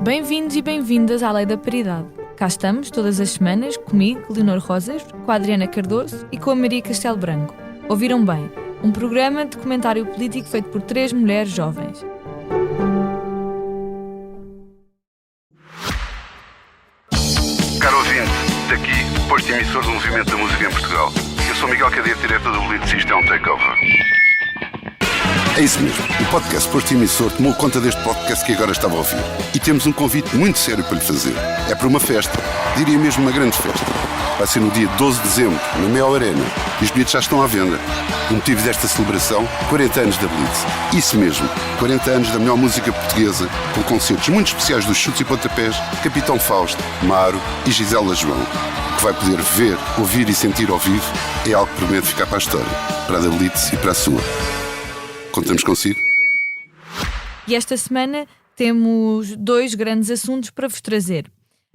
Bem-vindos e bem-vindas à Lei da Paridade. Cá estamos todas as semanas, comigo, Leonor Rosas, com a Adriana Cardoso e com a Maria Castelo Branco. Ouviram bem? Um programa de comentário político feito por 3 mulheres jovens. Caro ouvinte, daqui, posto emissor do Movimento da Música em Portugal. Eu sou Miguel Cadete, diretor do Blitz, isto é um takeover. É isso mesmo, o podcast Posto Emissor tomou conta deste podcast que agora estava a ouvir. E temos um convite muito sério para lhe fazer. É para uma festa, diria mesmo uma grande festa. Vai ser no dia 12 de dezembro, na Mel Arena. E os bilhetes já estão à venda. O motivo desta celebração, 40 anos da Blitz. Isso mesmo, 40 anos da melhor música portuguesa, com concertos muito especiais dos Chutes e Pontapés, Capitão Fausto, Maro e Gisela João. O que vai poder ver, ouvir e sentir ao vivo é algo que promete ficar para a história, para a da Blitz e para a sua. Contamos consigo? E esta semana temos 2 grandes assuntos para vos trazer.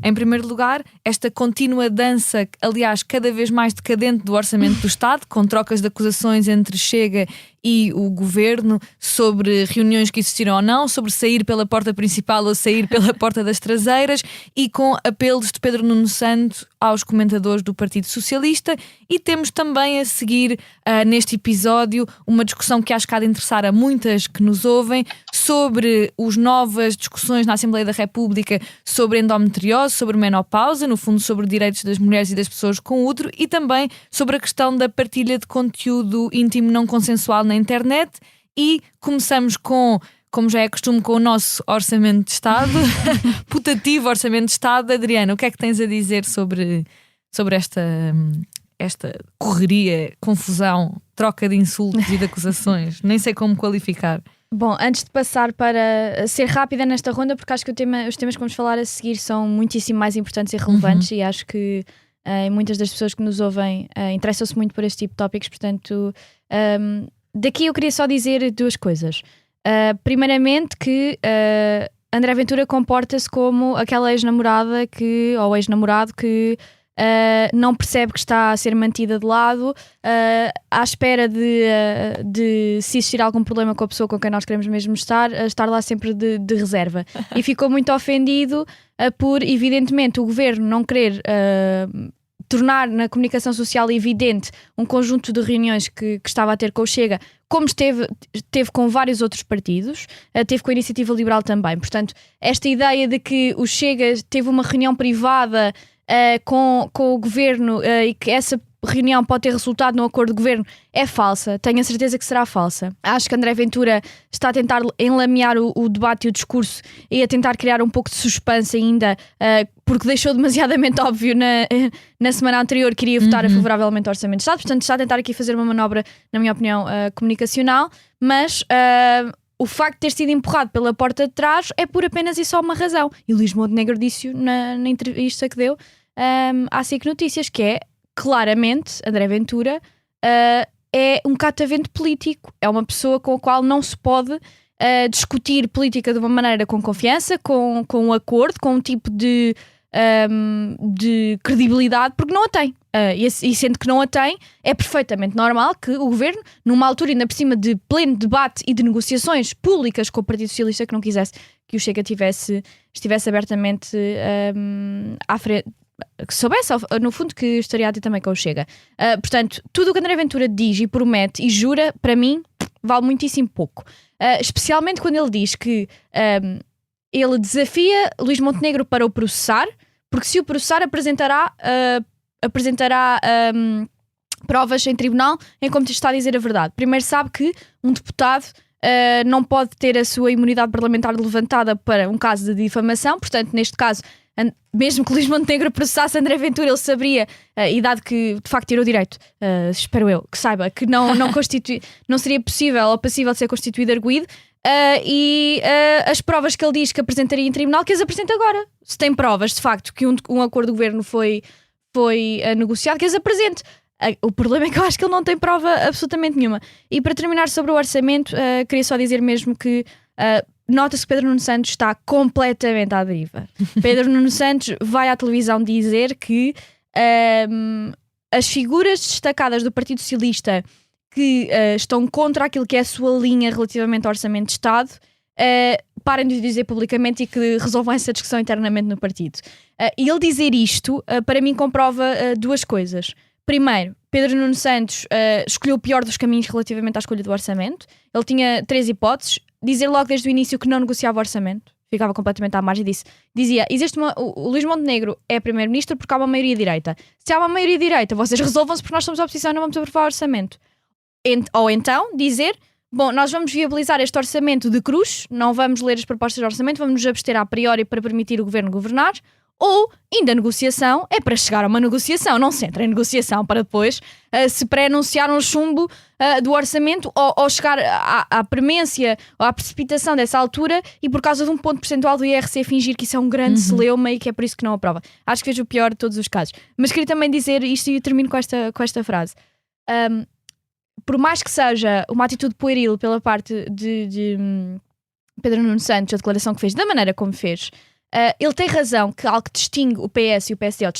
Em primeiro lugar, esta contínua dança, aliás, cada vez mais decadente do Orçamento do Estado, com trocas de acusações entre Chega e o Governo sobre reuniões que existiram ou não, sobre sair pela porta principal ou sair pela porta das traseiras, e com apelos de Pedro Nuno Santos aos comentadores do Partido Socialista. E temos também a seguir, neste episódio, uma discussão que acho que há de interessar a muitas que nos ouvem, sobre as novas discussões na Assembleia da República sobre endometriose, sobre menopausa, no fundo sobre direitos das mulheres e das pessoas com útero, e também sobre a questão da partilha de conteúdo íntimo não consensual na internet. E começamos com, como já é costume, com o nosso Orçamento de Estado, putativo Orçamento de Estado. Adriana, o que é que tens a dizer sobre esta correria, confusão, troca de insultos e de acusações? Nem sei como qualificar. Bom, antes de passar para ser rápida nesta ronda, porque acho que os temas que vamos falar a seguir são muitíssimo mais importantes e relevantes, e acho que muitas das pessoas que nos ouvem interessam-se muito por este tipo de tópicos. Portanto, daqui eu queria só dizer 2 coisas. Primeiramente que André Ventura comporta-se como aquela ex-namorada ou ex-namorado que não percebe que está a ser mantida de lado, à espera de se existir algum problema com a pessoa com quem nós queremos mesmo estar lá sempre de reserva. E ficou muito ofendido por, evidentemente, o governo não querer tornar na comunicação social evidente um conjunto de reuniões que estava a ter com o Chega, como teve com vários outros partidos, teve com a Iniciativa Liberal também. Portanto, esta ideia de que o Chega teve uma reunião privada com o governo e que essa reunião pode ter resultado num acordo de governo é falsa. Tenho a certeza que será falsa. Acho que André Ventura está a tentar enlamear o debate e o discurso e a tentar criar um pouco de suspense ainda, porque deixou demasiadamente óbvio na semana anterior que iria votar favoravelmente ao Orçamento de Estado. Portanto, está a tentar aqui fazer uma manobra, na minha opinião, comunicacional, mas o facto de ter sido empurrado pela porta de trás é por apenas e só uma razão. E Luís Montenegro disse-o na entrevista que deu à SIC Notícias, que é, claramente, André Ventura é um catavento político. É uma pessoa com a qual não se pode discutir política de uma maneira com confiança, com um acordo, com um tipo de credibilidade, porque não a tem. E sendo que não a tem, é perfeitamente normal que o governo, numa altura ainda por cima de pleno debate e de negociações públicas com o Partido Socialista, que não quisesse que o Chega estivesse abertamente à frente, que soubesse, no fundo, que estaria a ter também com o Chega. Portanto, tudo o que André Ventura diz e promete e jura, para mim, vale muitíssimo pouco. Especialmente quando ele diz que ele desafia Luís Montenegro para o processar, porque se o processar apresentará provas em tribunal em como está a dizer a verdade. Primeiro, sabe que um deputado não pode ter a sua imunidade parlamentar levantada para um caso de difamação. Portanto, neste caso, mesmo que Luís Montenegro processasse André Ventura, ele saberia, e dado que de facto tirou direito, espero eu, que saiba que não seria possível ou passível de ser constituído arguido, e as provas que ele diz que apresentaria em tribunal, que as apresenta agora. Se tem provas de facto que um acordo de governo foi negociado, que as apresente. O problema é que eu acho que ele não tem prova absolutamente nenhuma. E para terminar sobre o orçamento, queria só dizer mesmo que nota-se que Pedro Nuno Santos está completamente à deriva. Pedro Nuno Santos vai à televisão dizer que as figuras destacadas do Partido Socialista que estão contra aquilo que é a sua linha relativamente ao Orçamento de Estado parem de dizer publicamente e que resolvam essa discussão internamente no partido. E ele dizer isto, para mim, comprova duas coisas. Primeiro, Pedro Nuno Santos escolheu o pior dos caminhos relativamente à escolha do orçamento. Ele tinha 3 hipóteses. Dizer logo desde o início que não negociava o orçamento. Ficava completamente à margem disso. Dizia, o Luís Montenegro é primeiro-ministro porque há uma maioria direita. Se há uma maioria direita, vocês resolvam-se porque nós somos a oposição e não vamos aprovar o orçamento. Ou então, dizer, bom, nós vamos viabilizar este orçamento de cruz, não vamos ler as propostas de orçamento, vamos nos abster a priori para permitir o governo governar, ou, ainda a negociação, é para chegar a uma negociação, não se entra em negociação para depois se pré-anunciar um chumbo do orçamento ou chegar à premência ou à precipitação dessa altura e por causa de um ponto percentual do IRC fingir que isso é um grande celeuma e que é por isso que não aprova. Acho que fez o pior de todos os casos. Mas queria também dizer isto e termino com esta frase. Por mais que seja uma atitude pueril pela parte de Pedro Nuno Santos, a declaração que fez, da maneira como fez, ele tem razão que algo que distingue o PS e o PSD, ou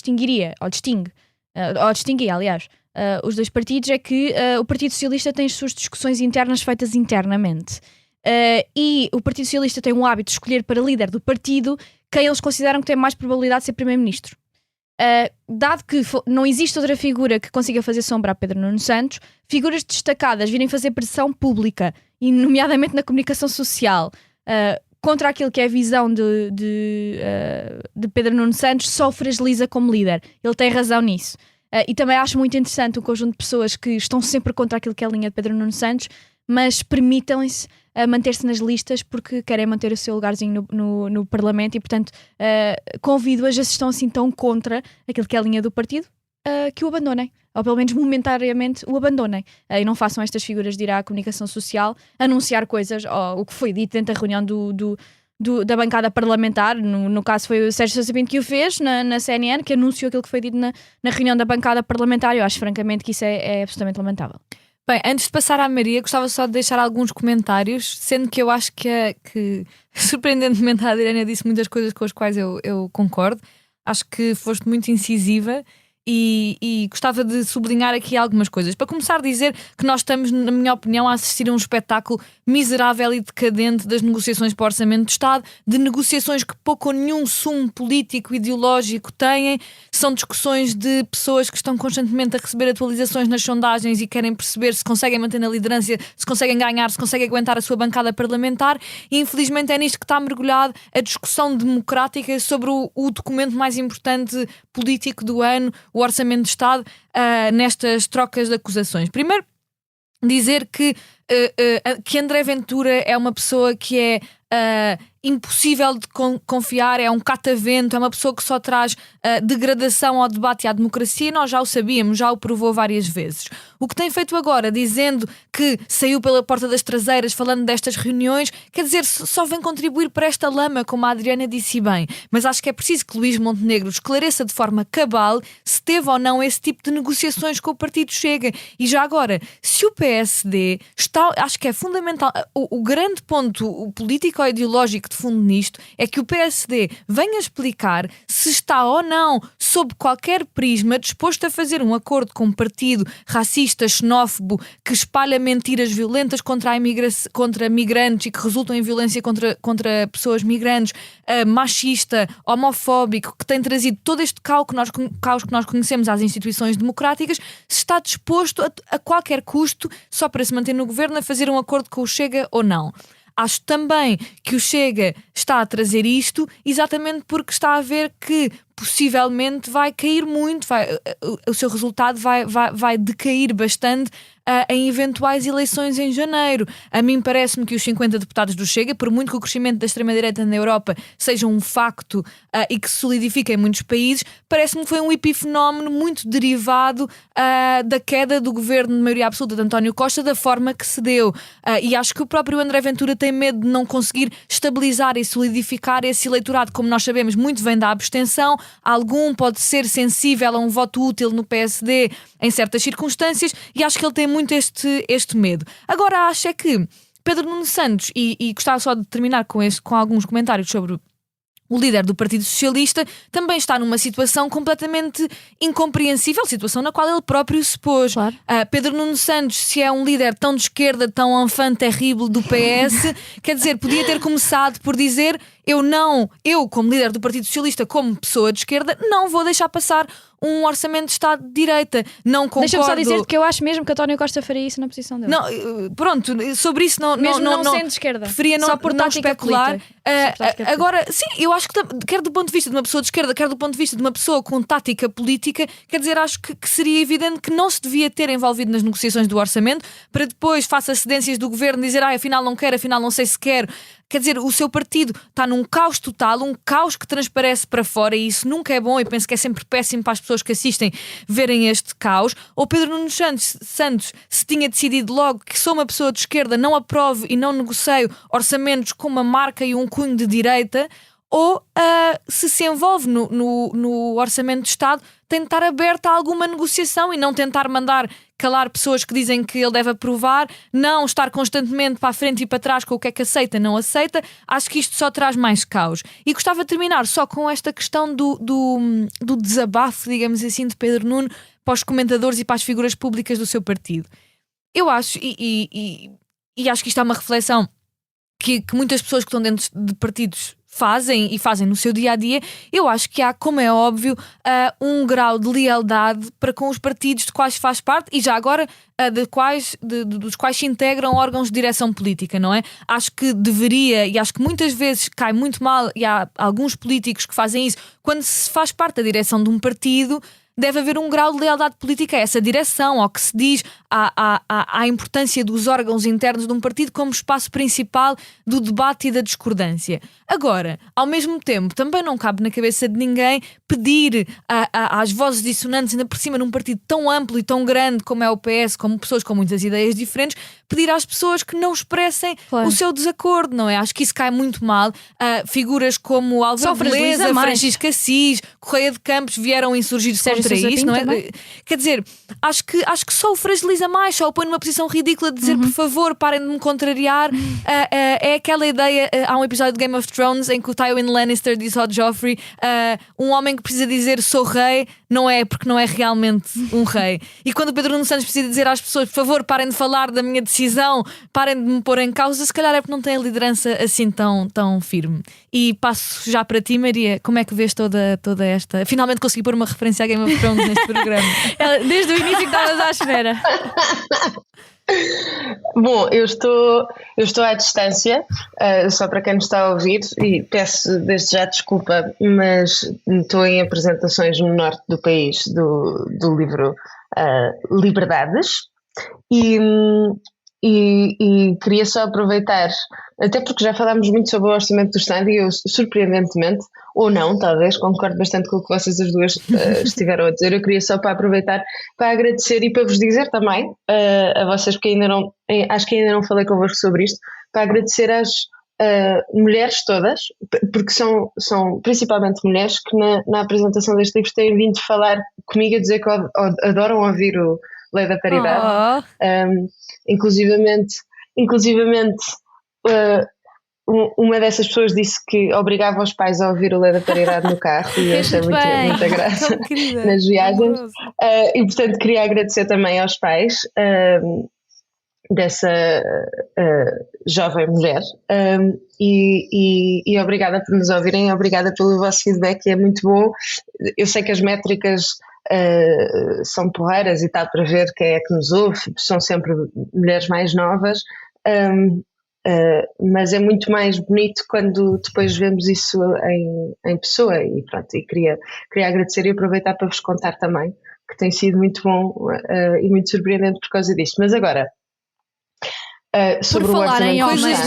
distinguia, aliás, os dois partidos, é que o Partido Socialista tem as suas discussões internas feitas internamente. E o Partido Socialista tem o hábito de escolher para líder do partido quem eles consideram que tem mais probabilidade de ser primeiro-ministro. Dado que não existe outra figura que consiga fazer sombra a Pedro Nuno Santos, figuras destacadas virem fazer pressão pública, e nomeadamente na comunicação social, contra aquilo que é a visão de Pedro Nuno Santos, só o fragiliza como líder. Ele tem razão nisso. E também acho muito interessante um conjunto de pessoas que estão sempre contra aquilo que é a linha de Pedro Nuno Santos, mas permitam-se manter-se nas listas porque querem manter o seu lugarzinho no Parlamento e, portanto, convido-as a se estão assim tão contra aquilo que é a linha do partido, que o abandonem. Ou pelo menos momentariamente o abandonem. E não façam estas figuras de ir à comunicação social anunciar coisas, ou o que foi dito dentro da reunião da bancada parlamentar. No caso foi o Sérgio Sousa Pinto que o fez na CNN, que anunciou aquilo que foi dito na reunião da bancada parlamentar. Eu acho francamente que isso é absolutamente lamentável. Bem, antes de passar à Maria, gostava só de deixar alguns comentários, sendo que eu acho que surpreendentemente a Adriana disse muitas coisas com as quais eu concordo. Acho que foste muito incisiva e gostava de sublinhar aqui algumas coisas. Para começar, dizer que nós estamos, na minha opinião, a assistir a um espetáculo miserável e decadente das negociações para o Orçamento de Estado, de negociações que pouco ou nenhum sumo político ideológico têm. São discussões de pessoas que estão constantemente a receber atualizações nas sondagens e querem perceber se conseguem manter na liderança, se conseguem ganhar, se conseguem aguentar a sua bancada parlamentar, e infelizmente é nisto que está mergulhado a discussão democrática sobre o documento mais importante político do ano, o Orçamento de Estado, nestas trocas de acusações. Primeiro, dizer que André Ventura é uma pessoa que é impossível de confiar, é um catavento, é uma pessoa que só traz degradação ao debate e à democracia. Nós já o sabíamos, já o provou várias vezes. O que tem feito agora, dizendo que saiu pela porta das traseiras, falando destas reuniões, quer dizer, só vem contribuir para esta lama, como a Adriana disse bem. Mas acho que é preciso que Luís Montenegro esclareça de forma cabal se teve ou não esse tipo de negociações com o Partido Chega. E já agora, se o PSD está, acho que é fundamental, o grande ponto político-ideológico de fundo nisto é que o PSD venha explicar se está ou não, sob qualquer prisma, disposto a fazer um acordo com um partido racista, xenófobo, que espalha mentiras violentas contra migrantes e que resultam em violência contra pessoas migrantes, machista, homofóbico, que tem trazido todo este caos que nós conhecemos às instituições democráticas, se está disposto a qualquer custo, só para se manter no governo, a fazer um acordo com o Chega ou não. Acho também que o Chega está a trazer isto exatamente porque está a ver que possivelmente vai cair muito, o seu resultado vai decair bastante em eventuais eleições em janeiro. A mim parece-me que os 50 deputados do Chega, por muito que o crescimento da extrema-direita na Europa seja um facto e que se solidifica em muitos países, parece-me que foi um epifenómeno muito derivado da queda do governo de maioria absoluta de António Costa, da forma que se deu. E acho que o próprio André Ventura tem medo de não conseguir estabilizar e solidificar esse eleitorado. Como nós sabemos, muito vem da abstenção. Algum pode ser sensível a um voto útil no PSD em certas circunstâncias, e acho que ele tem muito este medo. Agora acho é que Pedro Nuno Santos, e gostava só de terminar com alguns comentários sobre o líder do Partido Socialista também está numa situação completamente incompreensível, situação na qual ele próprio se pôs. Claro. Pedro Nuno Santos, se é um líder tão de esquerda, tão enfant terrível do PS, quer dizer, podia ter começado por dizer: eu como líder do Partido Socialista, como pessoa de esquerda, não vou deixar passar um orçamento de Estado de direita. Não concordo. Deixa-me só dizer que eu acho mesmo que António Costa faria isso na posição dele. Não, pronto, sobre isso não sendo de esquerda. Preferia só por não tática especular. política. Agora, sim, eu acho que quer do ponto de vista de uma pessoa de esquerda, quer do ponto de vista de uma pessoa com tática política, quer dizer, acho que seria evidente que não se devia ter envolvido nas negociações do orçamento para depois, face a cedências do governo, dizer afinal não quero, afinal não sei se quero. Quer dizer, o seu partido está num caos total, um caos que transparece para fora, e isso nunca é bom, e penso que é sempre péssimo para as pessoas que assistem verem este caos. Ou Pedro Nuno Santos se tinha decidido logo que sou uma pessoa de esquerda, não aprovo e não negocio orçamentos com uma marca e um cunho de direita, ou se envolve no orçamento de Estado, tem de estar aberto a alguma negociação e não tentar mandar calar pessoas que dizem que ele deve aprovar, não estar constantemente para a frente e para trás com o que é que aceita, não aceita. Acho que isto só traz mais caos. E gostava de terminar só com esta questão do desabafo, digamos assim, de Pedro Nuno para os comentadores e para as figuras públicas do seu partido. Eu acho, e acho que isto é uma reflexão que muitas pessoas que estão dentro de partidos fazem no seu dia-a-dia. Eu acho que há, como é óbvio, um grau de lealdade para com os partidos de quais faz parte e já agora dos quais se integram órgãos de direção política, não é? Acho que deveria, e acho que muitas vezes cai muito mal, e há alguns políticos que fazem isso, quando se faz parte da direção de um partido, deve haver um grau de lealdade política a essa direção, ao que se diz, à importância dos órgãos internos de um partido como espaço principal do debate e da discordância. Agora, ao mesmo tempo, também não cabe na cabeça de ninguém pedir às vozes dissonantes, ainda por cima num partido tão amplo e tão grande como é o PS, como pessoas com muitas ideias diferentes, pedir às pessoas que não expressem o seu desacordo, não é? Acho que isso cai muito mal. Figuras como Álvaro Beleza, Francisco Assis, Correia de Campos vieram insurgir-se contra isso, não é? Também. Quer dizer, acho que só o fragiliza mais, só o põe numa posição ridícula de dizer por favor, parem de me contrariar. É aquela ideia, há um episódio de Game of Thrones em que o Tywin Lannister diz ao Joffrey, um homem que precisa dizer sou rei, não é porque não é realmente um rei. E quando o Pedro Nuno Santos precisa dizer às pessoas por favor, parem de falar da minha decisão, parem de me pôr em causa, se calhar é porque não tem a liderança assim tão firme. E passo já para ti, Maria, como é que vês toda esta... Finalmente consegui pôr uma referência a Game of Thrones neste programa. Desde o início que estavas à espera. Bom, eu estou à distância, só para quem nos está a ouvir, e peço desde já desculpa, mas estou em apresentações no norte do país do livro Liberdades, e queria só aproveitar, até porque já falámos muito sobre o orçamento do Estado, e eu, surpreendentemente, ou não, talvez, concordo bastante com o que vocês as duas estiveram a dizer. Eu queria só para aproveitar para agradecer e para vos dizer também, a vocês, porque acho que ainda não falei convosco sobre isto, para agradecer às mulheres todas, porque são principalmente mulheres que na apresentação deste livro têm vindo falar comigo a dizer que adoram ouvir o Lei da Paridade. Inclusivamente uma dessas pessoas disse que obrigava os pais a ouvir o Lei da Paridade no carro, e eu achei muita graça nas viagens, e portanto queria agradecer também aos pais dessa jovem mulher, e obrigada por nos ouvirem, obrigada pelo vosso feedback, é muito bom. Eu sei que as métricas são porreiras e tal, para ver quem é que nos ouve, são sempre mulheres mais novas, mas é muito mais bonito quando depois vemos isso em pessoa, e pronto, e queria agradecer e aproveitar para vos contar também que tem sido muito bom e muito surpreendente por causa disto. Mas agora, sobre por falar em homens,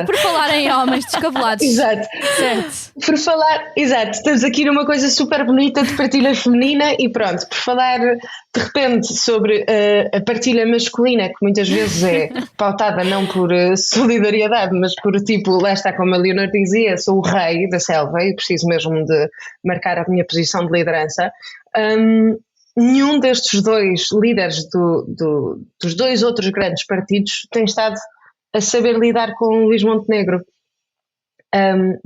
por falar em homens descabelados. Exato. Certo. Exato, estamos aqui numa coisa super bonita de partilha feminina, e pronto, por falar de repente sobre a partilha masculina, que muitas vezes é pautada não por solidariedade, mas por tipo, lá está, como a Leonor dizia, sou o rei da selva e preciso mesmo de marcar a minha posição de liderança. Nenhum destes dois líderes dos dois outros grandes partidos tem estado a saber lidar com Luís Montenegro.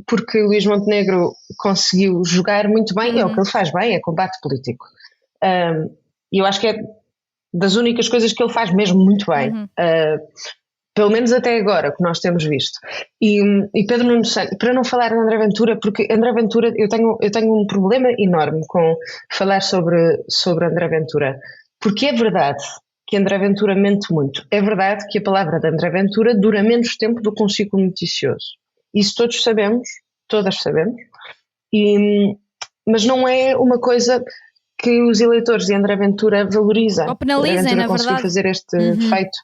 porque Luís Montenegro conseguiu jogar muito bem, é o que ele faz bem, é combate político. E eu acho que é das únicas coisas que ele faz mesmo muito bem. Pelo menos até agora, que nós temos visto. E Pedro Nuno Santos, para não falar de André Ventura, porque André Ventura, eu tenho um problema enorme com falar sobre André Ventura, porque é verdade que André Ventura mente muito. É verdade que a palavra de André Ventura dura menos tempo do que um ciclo noticioso. Isso todas sabemos, mas não é uma coisa que os eleitores de André Ventura valorizam. Ou penalizem, na verdade. Fazer este feito.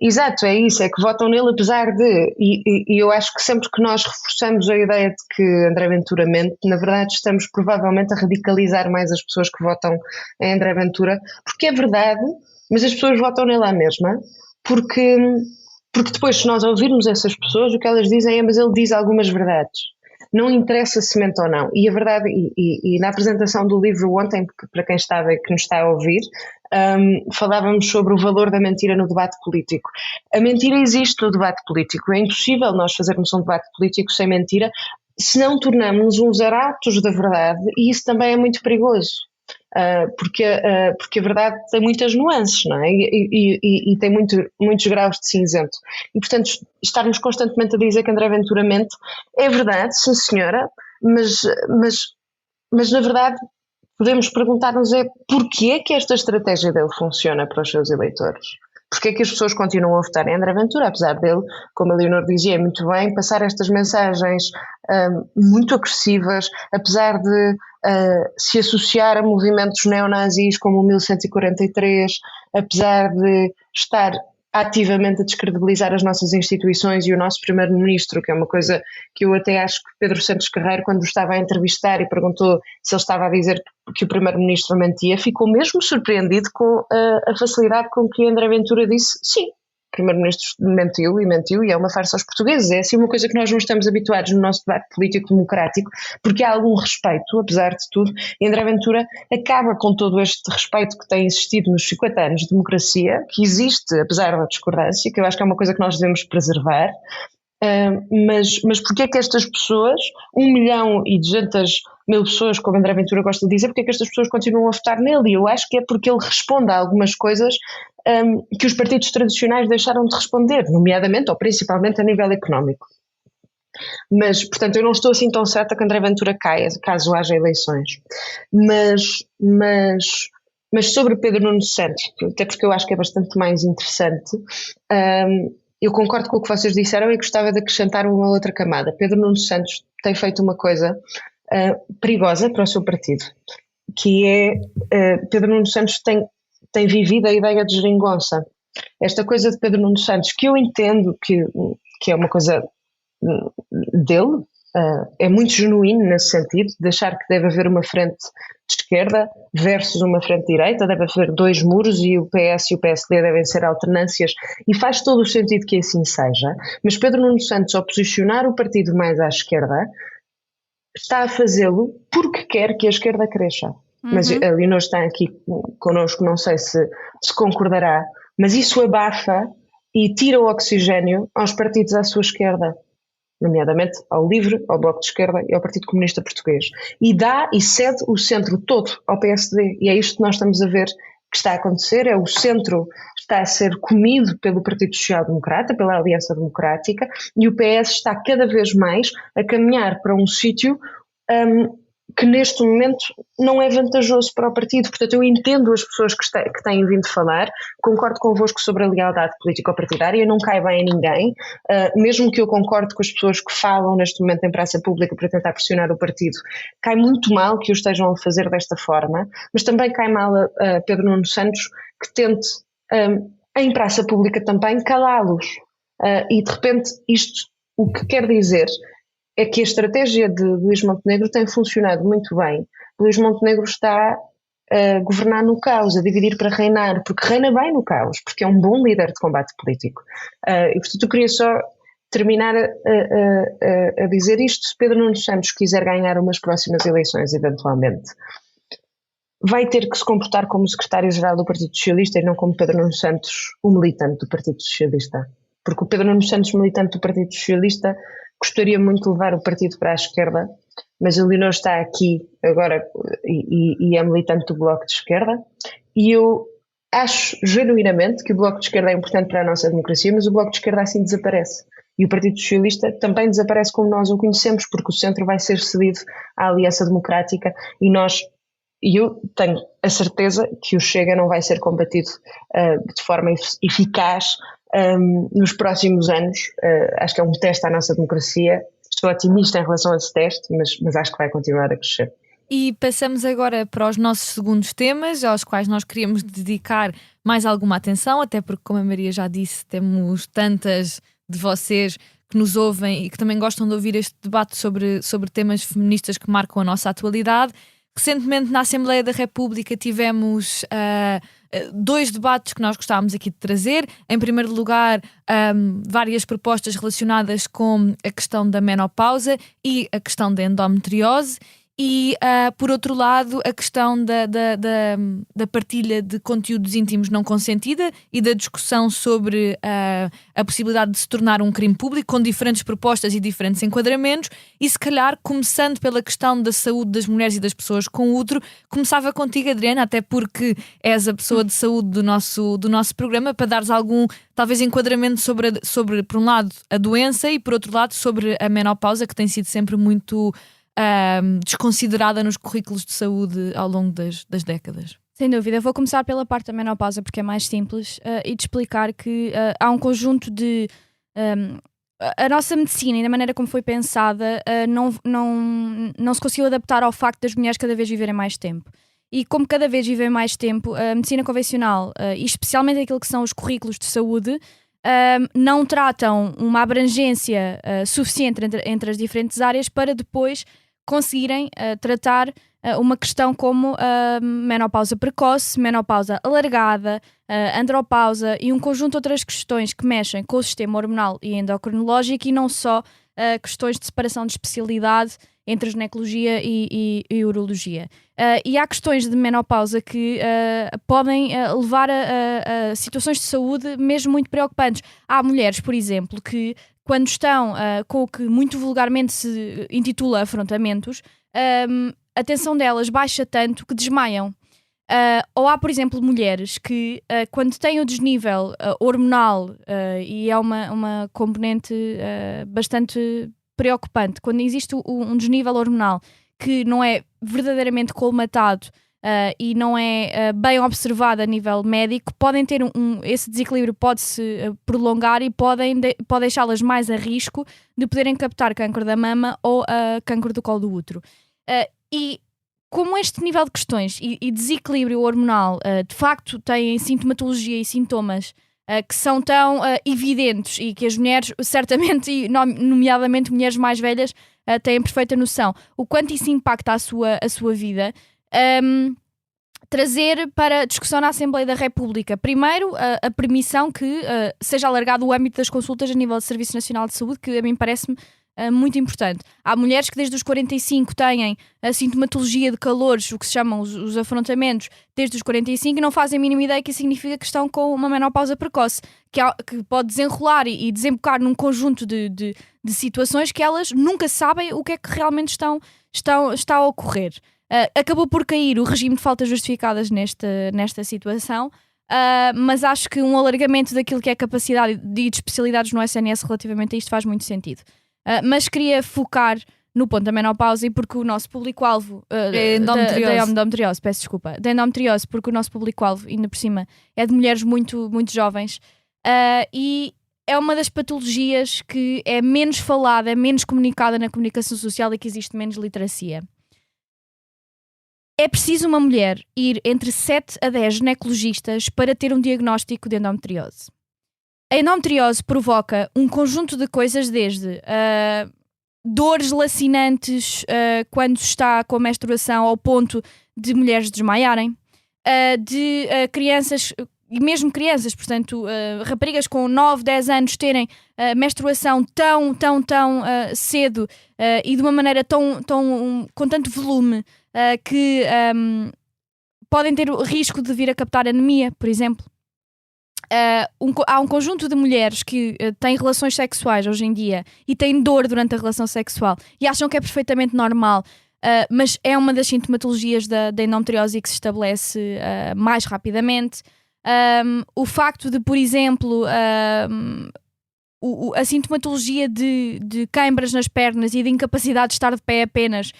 Exato, é isso, é que votam nele apesar de, e eu acho que sempre que nós reforçamos a ideia de que André Ventura mente, na verdade estamos provavelmente a radicalizar mais as pessoas que votam em André Ventura, porque é verdade, mas as pessoas votam nele à mesma, porque depois se nós ouvirmos essas pessoas, o que elas dizem é, mas ele diz algumas verdades. Não interessa se mente ou não. E a verdade, e na apresentação do livro ontem, para quem estava e que nos está a ouvir, falávamos sobre o valor da mentira no debate político. A mentira existe no debate político. É impossível nós fazermos um debate político sem mentira, se não tornamos uns aratos da verdade, e isso também é muito perigoso. Porque a verdade tem muitas nuances, não é? E tem muitos graus de cinzento. E, portanto, estarmos constantemente a dizer que André Ventura mente é verdade, sim senhora, mas na verdade podemos perguntar-nos porquê é que esta estratégia dele funciona para os seus eleitores? Porquê é que as pessoas continuam a votar em André Ventura, apesar dele, como a Leonor dizia muito bem, passar estas mensagens muito agressivas, apesar de se associar a movimentos neonazis como o 1143, apesar de estar ativamente a descredibilizar as nossas instituições e o nosso primeiro-ministro, que é uma coisa que eu até acho que Pedro Santos Carreiro, quando o estava a entrevistar e perguntou se ele estava a dizer que o primeiro-ministro mentia, ficou mesmo surpreendido com a facilidade com que André Ventura disse sim. O primeiro-ministro mentiu e é uma farsa aos portugueses. É assim uma coisa que nós não estamos habituados no nosso debate político democrático, porque há algum respeito, apesar de tudo, e André Ventura acaba com todo este respeito que tem existido nos 50 anos de democracia, que existe apesar da discordância, que eu acho que é uma coisa que nós devemos preservar, mas porquê é que estas pessoas, 1.200.000 pessoas, como André Ventura gosta de dizer, porquê é que estas pessoas continuam a votar nele? E eu acho que é porque ele responde a algumas coisas que os partidos tradicionais deixaram de responder, nomeadamente ou principalmente a nível económico. Mas, portanto, eu não estou assim tão certa que André Ventura caia, caso haja eleições. Mas sobre Pedro Nuno Santos, até porque eu acho que é bastante mais interessante, eu concordo com o que vocês disseram e gostava de acrescentar uma outra camada. Pedro Nuno Santos tem feito uma coisa perigosa para o seu partido, que é Pedro Nuno Santos tem vivido a ideia de geringonça. Esta coisa de Pedro Nuno Santos, que eu entendo que é uma coisa dele, é muito genuíno nesse sentido, de achar que deve haver uma frente de esquerda versus uma frente de direita, deve haver dois muros e o PS e o PSD devem ser alternâncias, e faz todo o sentido que assim seja, mas Pedro Nuno Santos, ao posicionar o partido mais à esquerda, está a fazê-lo porque quer que a esquerda cresça. Mas a Leonor está aqui connosco, não sei se concordará, mas isso abafa e tira o oxigénio aos partidos à sua esquerda, nomeadamente ao LIVRE, ao Bloco de Esquerda e ao Partido Comunista Português. E dá e cede o centro todo ao PSD. E é isto que nós estamos a ver que está a acontecer, é o centro está a ser comido pelo Partido Social Democrata, pela Aliança Democrática, e o PS está cada vez mais a caminhar para um sítio que neste momento não é vantajoso para o partido. Portanto, eu entendo as pessoas que têm vindo falar, concordo convosco sobre a lealdade político-partidária, não cai bem a ninguém, mesmo que eu concorde com as pessoas que falam neste momento em praça pública para tentar pressionar o partido, cai muito mal que o estejam a fazer desta forma, mas também cai mal a Pedro Nuno Santos que tente, em praça pública também, calá-los. E de repente isto, o que quer dizer é que a estratégia de Luís Montenegro tem funcionado muito bem. Luís Montenegro está a governar no caos, a dividir para reinar, porque reina bem no caos, porque é um bom líder de combate político. E portanto eu queria só terminar a dizer isto. Se Pedro Nuno Santos quiser ganhar umas próximas eleições, eventualmente, vai ter que se comportar como secretário-geral do Partido Socialista e não como Pedro Nuno Santos, o militante do Partido Socialista. Porque o Pedro Nuno Santos, militante do Partido Socialista, gostaria muito de levar o partido para a esquerda, mas a Leonor está aqui agora e é militante do Bloco de Esquerda, e eu acho genuinamente que o Bloco de Esquerda é importante para a nossa democracia, mas o Bloco de Esquerda assim desaparece. E o Partido Socialista também desaparece como nós o conhecemos, porque o centro vai ser cedido à Aliança Democrática e eu tenho a certeza que o Chega não vai ser combatido de forma eficaz nos próximos anos. Acho que é um teste à nossa democracia. Estou otimista em relação a esse teste, mas acho que vai continuar a crescer. E passamos agora para os nossos segundos temas, aos quais nós queríamos dedicar mais alguma atenção, até porque, como a Maria já disse, temos tantas de vocês que nos ouvem e que também gostam de ouvir este debate sobre temas feministas que marcam a nossa atualidade. Recentemente, na Assembleia da República, tivemos 2 debates que nós gostávamos aqui de trazer. Em primeiro lugar, várias propostas relacionadas com a questão da menopausa e a questão da endometriose. E, por outro lado, a questão da partilha de conteúdos íntimos não consentida e da discussão sobre a possibilidade de se tornar um crime público, com diferentes propostas e diferentes enquadramentos. E se calhar, começando pela questão da saúde das mulheres e das pessoas com útero, começava contigo, Adriana, até porque és a pessoa de saúde do nosso programa, para dares algum, talvez, enquadramento sobre, por um lado, a doença e, por outro lado, sobre a menopausa, que tem sido sempre muito desconsiderada nos currículos de saúde ao longo das décadas. Sem dúvida, vou começar pela parte da menopausa porque é mais simples e de explicar que há um conjunto de... a nossa medicina e da maneira como foi pensada não se conseguiu adaptar ao facto das mulheres cada vez viverem mais tempo. E como cada vez vivem mais tempo, a medicina convencional, e especialmente aquilo que são os currículos de saúde, não tratam uma abrangência suficiente entre as diferentes áreas para depois conseguirem tratar uma questão como menopausa precoce, menopausa alargada, andropausa e um conjunto de outras questões que mexem com o sistema hormonal e endocrinológico, e não só questões de separação de especialidade entre ginecologia e urologia. E há questões de menopausa que podem levar a situações de saúde mesmo muito preocupantes. Há mulheres, por exemplo, que quando estão com o que muito vulgarmente se intitula afrontamentos, a tensão delas baixa tanto que desmaiam. Ou há, por exemplo, mulheres que quando têm o desnível hormonal, e é uma componente bastante preocupante, quando existe um desnível hormonal que não é verdadeiramente colmatado e não é bem observado a nível médico, podem ter esse desequilíbrio pode-se prolongar e pode deixá-las mais a risco de poderem captar cancro da mama ou cancro do colo do útero. E como este nível de questões e desequilíbrio hormonal de facto têm sintomatologia e sintomas que são tão evidentes e que as mulheres, certamente, e nomeadamente mulheres mais velhas, têm perfeita noção o quanto isso impacta a sua vida, trazer para a discussão na Assembleia da República, primeiro, a permissão que seja alargado o âmbito das consultas a nível do Serviço Nacional de Saúde, que a mim parece-me muito importante. Há mulheres que desde os 45 têm a sintomatologia de calores, o que se chamam os afrontamentos, desde os 45 e não fazem a mínima ideia que isso significa que estão com uma menopausa precoce, que pode desenrolar e desembocar num conjunto de situações que elas nunca sabem o que é que realmente está a ocorrer. Acabou por cair o regime de faltas justificadas nesta situação, mas acho que um alargamento daquilo que é a capacidade de especialidades no SNS relativamente a isto faz muito sentido. Mas queria focar no ponto da menopausa, e porque o nosso público-alvo da endometriose, peço desculpa, da endometriose, porque o nosso público-alvo, ainda por cima, é de mulheres muito, muito jovens, e é uma das patologias que é menos falada, é menos comunicada na comunicação social e que existe menos literacia. É preciso uma mulher ir entre 7 a 10 ginecologistas para ter um diagnóstico de endometriose. A endometriose provoca um conjunto de coisas, desde dores lacinantes quando se está com a menstruação ao ponto de mulheres desmaiarem, de crianças, e mesmo crianças, portanto, raparigas com 9, 10 anos terem menstruação tão cedo e de uma maneira com tanto volume que podem ter o risco de vir a captar anemia, por exemplo. há um conjunto de mulheres que têm relações sexuais hoje em dia e têm dor durante a relação sexual e acham que é perfeitamente normal, mas é uma das sintomatologias da endometriose que se estabelece mais rapidamente. O facto de, por exemplo, a sintomatologia de câimbras nas pernas e de incapacidade de estar de pé apenas